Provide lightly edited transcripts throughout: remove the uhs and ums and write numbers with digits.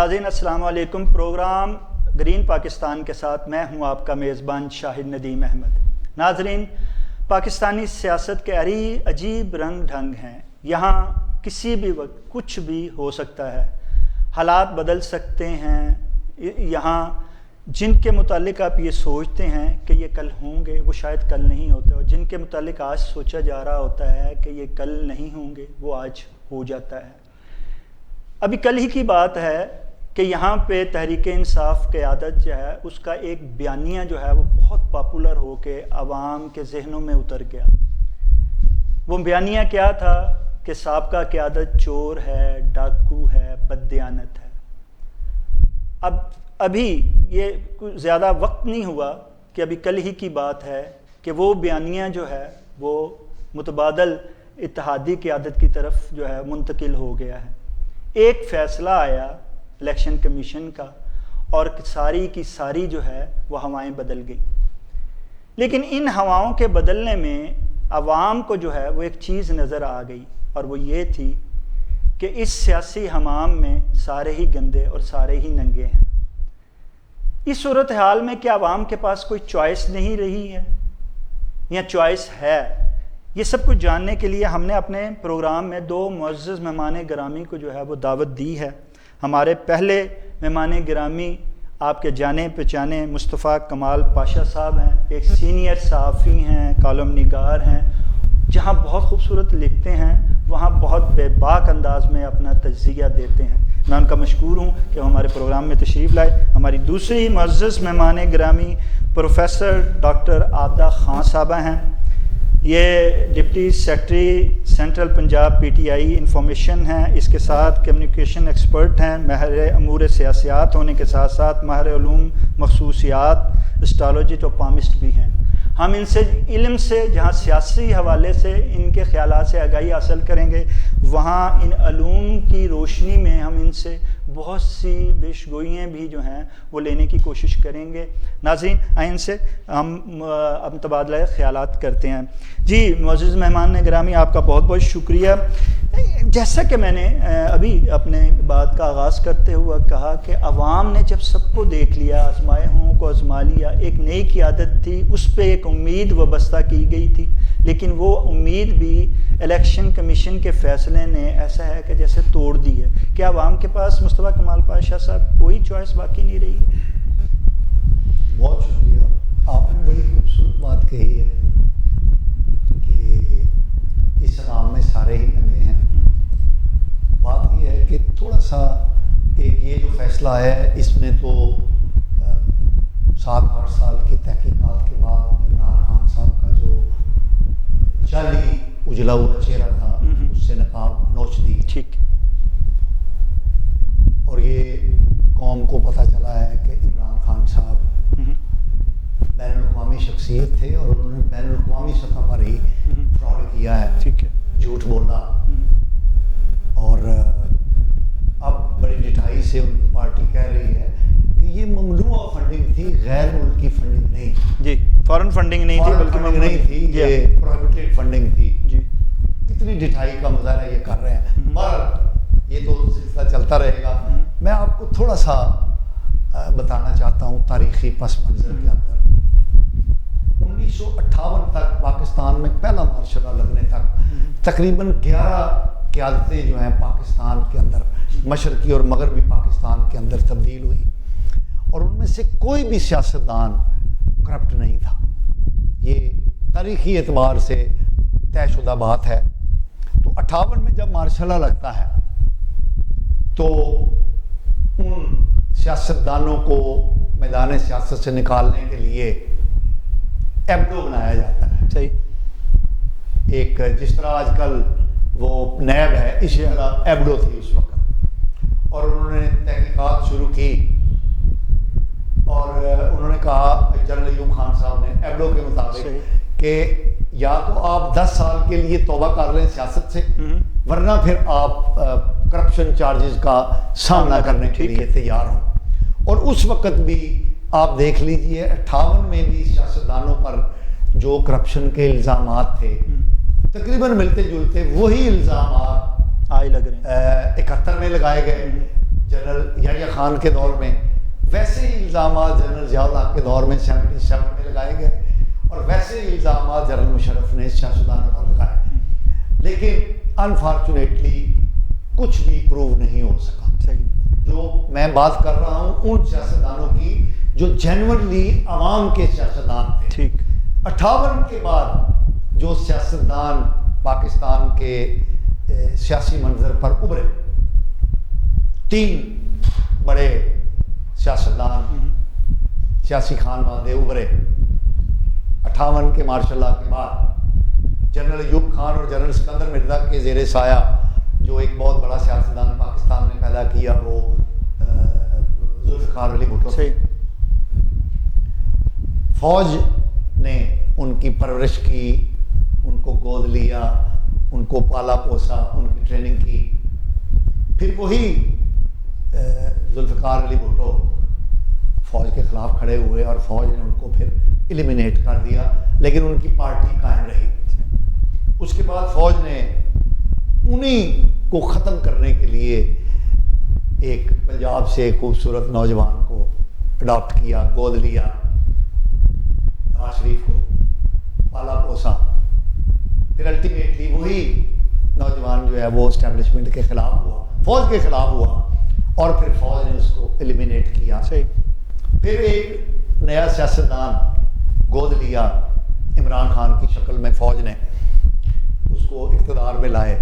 ناظرین السلام علیکم. پروگرام گرین پاکستان کے ساتھ میں ہوں آپ کا میزبان شاہد ندیم احمد. ناظرین، پاکستانی سیاست کے عجیب رنگ ڈھنگ ہیں. یہاں کسی بھی وقت کچھ بھی ہو سکتا ہے، حالات بدل سکتے ہیں. یہاں جن کے متعلق آپ یہ سوچتے ہیں کہ یہ کل ہوں گے وہ شاید کل نہیں ہوتے، اور جن کے متعلق آج سوچا جا رہا ہوتا ہے کہ یہ کل نہیں ہوں گے وہ آج ہو جاتا ہے. ابھی کل ہی کی بات ہے کہ یہاں پہ تحریک انصاف قیادت جو ہے اس کا ایک بیانیہ جو ہے وہ بہت پاپولر ہو کے عوام کے ذہنوں میں اتر گیا. وہ بیانیہ کیا تھا کہ سابقہ قیادت چور ہے، ڈاکو ہے، بددیانت ہے. ابھی یہ زیادہ وقت نہیں ہوا کہ ابھی کل ہی کی بات ہے کہ وہ بیانیہ جو ہے وہ متبادل اتحادی قیادت کی طرف جو ہے منتقل ہو گیا ہے. ایک فیصلہ آیا الیکشن کمیشن کا اور ساری کی ساری جو ہے وہ ہوائیں بدل گئی. لیکن ان ہواؤں کے بدلنے میں عوام کو جو ہے وہ ایک چیز نظر آ گئی، اور وہ یہ تھی کہ اس سیاسی حمام میں سارے ہی گندے اور سارے ہی ننگے ہیں. اس صورتحال میں کیا عوام کے پاس کوئی چوائس نہیں رہی ہے یا چوائس ہے؟ یہ سب کچھ جاننے کے لیے ہم نے اپنے پروگرام میں دو معزز مہمان گرامی کو جو ہے وہ دعوت دی ہے. ہمارے پہلے مہمان گرامی آپ کے جانے پہچانے مصطفیٰ کمال پاشا صاحب ہیں. ایک سینئر صحافی ہیں، کالم نگار ہیں. جہاں بہت خوبصورت لکھتے ہیں وہاں بہت بے باک انداز میں اپنا تجزیہ دیتے ہیں. میں ان کا مشکور ہوں کہ وہ ہمارے پروگرام میں تشریف لائے. ہماری دوسری معزز مہمان گرامی پروفیسر ڈاکٹر عابدہ خان صاحبہ ہیں. یہ deputy secretary central Punjab P T I information ہیں. اس کے ساتھ کمیونیکیشن ایکسپرٹ ہیں. ماہر امور سیاسیات ہونے کے ساتھ ساتھ ماہر علوم مخصوصیات، اسٹرالوجسٹ اور پامسٹ بھی ہیں. ہم ان سے علم سے جہاں سیاسی حوالے سے ان کے خیالات سے آگاہی حاصل کریں گے، وہاں ان علوم کی روشنی میں ہم ان سے بہت سی پیشگوئیاں بھی جو ہیں وہ لینے کی کوشش کریں گے. ناظرین، ان سے ہم تبادلہ خیالات کرتے ہیں. جی معزز مہمان گرامی، آپ کا بہت بہت شکریہ. جیسا کہ میں نے ابھی اپنے بات کا آغاز کرتے ہوئے کہا کہ عوام نے جب سب کو دیکھ لیا، آزمائے ہوں کو آزما لیا، ایک نئی قیادت تھی، اس پہ ایک امید وابستہ کی گئی تھی. لیکن وہ امید بھی الیکشن کمیشن کے فیصلے نے ایسا ہے کہ جیسے توڑ دی ہے. کیا عوام کے پاس مصطفیٰ کمال پاشا صاحب کوئی چوائس باقی نہیں رہی ہے؟ بہت شکریہ. آپ نے بڑی خوبصورت بات کہی ہے کہ اس نام میں سارے ہی ننگے ہیں. بات یہ ہے کہ تھوڑا سا ایک یہ جو فیصلہ ہے اس میں تو 7-8 سال کی تحقیقات کے بعد عمران خان صاحب کا جو جعلی اجلا ہوا چہرہ تھا اس سے نقاب نوچ دی. ٹھیک. اور یہ قوم کو پتہ چلا ہے کہ عمران خان صاحب بین الاقوامی شخصیت تھے اور انہوں نے بین الاقوامی سطح پر ہی فراڈ کیا ہے. ٹھیک ہے. جھوٹ بولا. اور اب بڑی ڈٹائی سے ان کی پارٹی کہہ رہی ہے کہ یہ ممنوعہ فنڈنگ تھی، غیر ملکی فنڈنگ نہیں. جی، فارن فنڈنگ نہیں تھی بلکہ فنڈنگ نہیں تھی، یہ پروہیبٹڈ فنڈنگ تھی. جی، کتنی ڈٹائی کا مظاہرہ یہ کر رہے ہیں. پر یہ تو سلسلہ چلتا رہے گا. میں آپ کو تھوڑا سا بتانا چاہتا ہوں تاریخی پس منظر کے اندر. 1958 تک پاکستان میں پہلا مارشل لا لگنے تک تقریباً 11 قیادتیں جو ہیں پاکستان کے اندر، مشرقی اور مغربی پاکستان کے اندر تبدیل ہوئی، اور ان میں سے کوئی بھی سیاستدان کرپٹ نہیں تھا. یہ تاریخی اعتبار سے طے شدہ بات ہے. تو 58 میں جب مارشل لا لگتا ہے تو ان سیاستدانوں کو میدان سیاست سے نکالنے کے لیے ایبڈو بنایا جاتا ہے. صحیح. ایک جس طرح آج کل وہ نیب ہے، اسی طرح ایبڈو تھی اس وقت. اور انہوں نے تحقیقات شروع کی اور انہوں نے کہا جنرل ایوب خان صاحب نے ایبڈو کے مطابق کہ یا تو آپ 10 سال کے لیے توبہ کر لیں سیاست سے، ورنہ پھر آپ کرپشن چارجز کا سامنا کرنے کے لیے تیار ہوں. اور اس وقت بھی آپ دیکھ لیجئے 58 میں بھی سیاستدانوں پر جو کرپشن کے الزامات تھے تقریباً ملتے جلتے وہی الزامات آئے لگ رہے ہیں. 71 میں لگائے گئے. جنرل یحییٰ خان کے دور میں، ویسے ہی الزامات جنرل ضیاء الحق کے دور میں 77 میں لگائے گئے، اور ویسے ہی الزامات جنرل مشرف نے سیاستدانوں پر لگائے، لیکن انفارچونیٹلی کچھ بھی پروو نہیں ہو سکا۔ صحیح۔ جو میں بات کر رہا ہوں ان سیاستدانوں کی جو جینورلی عوام کے سیاستدان تھے۔ ٹھیک۔ 58 کے بعد جو سیاستدان پاکستان کے سیاسی منظر پر ابھرے، 3 بڑے سیاستدان سیاسی خانوادے ابھرے 58 کے مارشل لاء کے بعد۔ جنرل ایوب خان اور جنرل سکندر مرزا کے زیر سایہ جو ایک بہت بڑا سیاستدان پاکستان نے پیدا کیا وہ ذوالفقار علی بھٹو تھے۔ فوج نے ان کی پرورش کی، ان کو گود لیا، ان کو پالا پوسا، ان کی ٹریننگ کی۔ پھر وہی ذوالفقار علی بھٹو فوج کے خلاف کھڑے ہوئے اور فوج نے ان کو پھر ایلیمینیٹ کر دیا، لیکن ان کی پارٹی قائم رہی۔ اس کے بعد فوج نے انہی کو ختم کرنے کے لیے ایک پنجاب سے ایک خوبصورت نوجوان کو اڈاپٹ کیا، گود لیا، نواز شریف کو پالا پوسا۔ پھر الٹیمیٹلی وہی نوجوان جو ہے وہ اسٹیبلشمنٹ کے خلاف ہوا، فوج کے خلاف ہوا، اور پھر فوج نے اس کو ایلیمینیٹ کیا۔ پھر ایک نیا سیاستدان گود لیا عمران خان کی شکل میں، فوج نے اس کو اقتدار میں لائے،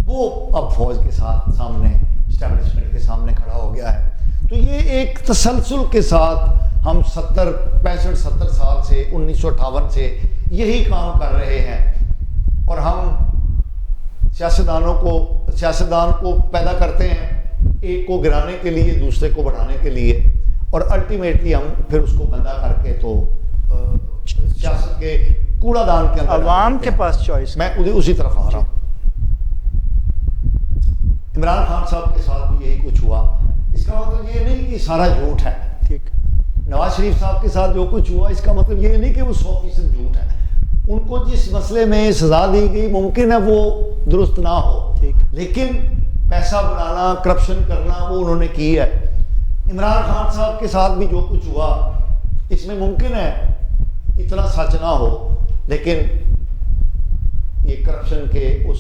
وہ اب فوج کے ساتھ سامنے اسٹیبلشمنٹ کے سامنے کھڑا ہو گیا ہے۔ تو یہ ایک تسلسل کے ساتھ ہم 65-70 سال سے 1958 سے یہی کام کر رہے ہیں، اور ہم سیاستدان کو پیدا کرتے ہیں ایک کو گرانے کے لیے، دوسرے کو بڑھانے کے لیے، اور الٹیمیٹلی ہم پھر اس کو گندا کر کے تو سیاست کے کوڑا دان کے اندر عوام کے پاس چوائس۔ میں اسی طرف آ رہا ہوں۔ عمران خان صاحب کے ساتھ بھی یہی کچھ ہوا۔ اس کا مطلب یہ نہیں کہ سارا جھوٹ ہے۔ ٹھیک۔ نواز شریف صاحب کے ساتھ جو کچھ ہوا اس کا مطلب یہ نہیں کہ وہ 100% جھوٹ ہے۔ ان کو جس مسئلے میں سزا دی گئی ممکن ہے وہ درست نہ ہو، لیکن پیسہ بنانا، کرپشن کرنا وہ انہوں نے کی ہے۔ عمران خان صاحب کے ساتھ بھی جو کچھ ہوا اس میں ممکن ہے اتنا سچ نہ ہو، لیکن یہ کرپشن کے اس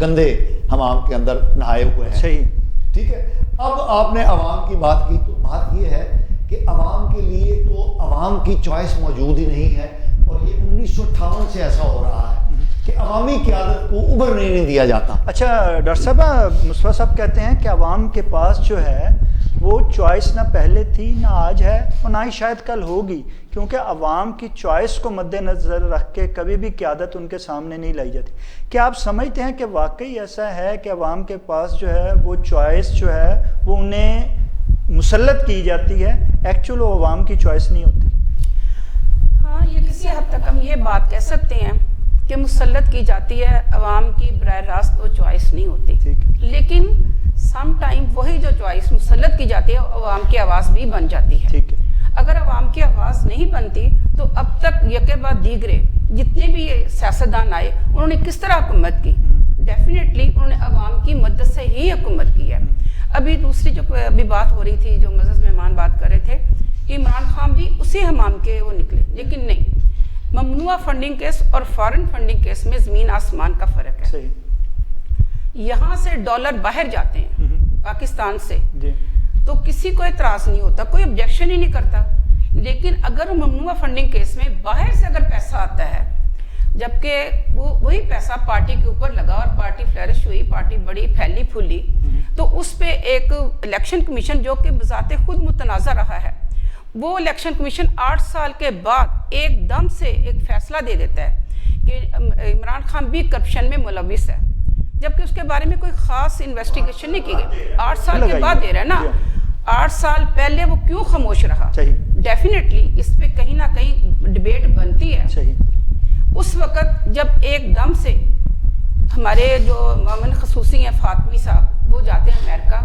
گندے حمام کے اندر نہائے ہوئے ہیں۔ صحیح۔ ٹھیک ہے۔ اب آپ نے عوام کی بات کی، تو بات یہ ہے کہ عوام کے لیے تو عوام کی چوائس موجود ہی نہیں ہے، اور یہ 1958 سے ایسا ہو رہا ہے کہ عوامی قیادت کو ابھرنے نہیں دیا جاتا۔ اچھا ڈاکٹر صاحب، مصطفیٰ صاحب کہتے ہیں کہ عوام کے پاس جو ہے وہ چوائس نہ پہلے تھی، نہ آج ہے، اور نہ ہی شاید کل ہوگی، کیونکہ عوام کی چوائس کو مد نظر رکھ کے کبھی بھی قیادت ان کے سامنے نہیں لائی جاتی۔ کیا آپ سمجھتے ہیں کہ واقعی ایسا ہے کہ عوام کے پاس جو ہے وہ چوائس جو ہے وہ انہیں مسلط کی جاتی ہے، ایکچوئل وہ عوام کی چوائس نہیں ہوتی؟ ہاں، یہ کسی حد تک ہم یہ بات کہہ سکتے ہیں کہ مسلط کی جاتی ہے، عوام کی براہ راست وہ چوائس نہیں ہوتی، لیکن سم ٹائم وہی جو چوائس مسلط کی جاتی ہے عوام کی آواز بھی بن جاتی ہے۔ ٹھیک ہے۔ اگر عوام کی آواز نہیں بنتی تو اب تک یکے بعد دیگرے جتنے بھی یہ سیاستدان آئے انہوں نے کس طرح حکومت کی؟ ڈیفینیٹلی انہوں نے عوام کی مدد سے ہی حکومت کی ہے۔ ابھی دوسری جو ابھی بات ہو رہی تھی، جو معزز مہمان بات کر رہے تھے، عمران خان بھی اسی حمام کے وہ نکلے، لیکن نہیں، ممنوعہ فنڈنگ کیس اور فارن فنڈنگ کیس میں زمین آسمان کا فرق ہے۔ صحیح۔ یہاں سے ڈالر باہر جاتے ہیں پاکستان سے، جی، تو کسی کو اعتراض نہیں ہوتا، کوئی آبجیکشن ہی نہیں کرتا، لیکن اگر ممنوعہ فنڈنگ کیس میں باہر سے اگر پیسہ آتا ہے، جبکہ وہی پیسہ پارٹی کے اوپر لگا اور پارٹی فلرش ہوئی، پارٹی بڑی پھیلی پھولی، تو اس پہ ایک الیکشن کمیشن جو کہ بذات خود متنازع رہا ہے، وہ الیکشن کمیشن 8 سال کے بعد ایک دم سے ایک فیصلہ دے دیتا ہے کہ عمران خان بھی کرپشن میں ملوث ہے، جبکہ اس کے بارے میں کوئی خاص انویسٹیگیشن نہیں کی گئی۔ 8 سال کے بعد دے رہا ہے نا، 8 سال پہلے وہ کیوں خاموش رہا؟ ڈیفینیٹلی اس پہ کہیں نہ کہیں ڈیبیٹ بنتی ہے۔ اس وقت جب ایک دم سے ہمارے جو معاون خصوصی ہیں فاطمی صاحب، وہ جاتے ہیں امریکہ،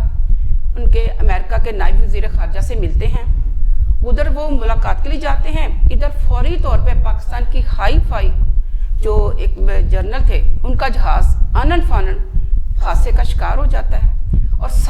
ان کے امریکہ کے نائب وزیر خارجہ سے ملتے ہیں، ادھر وہ ملاقات کے لیے جاتے ہیں، ادھر فوری طور پہ پاکستان کی ہائی فائی جو ایک جنرل تھے ان کا جہاز آنن فانن حادثے کا شکار ہو جاتا ہے، اور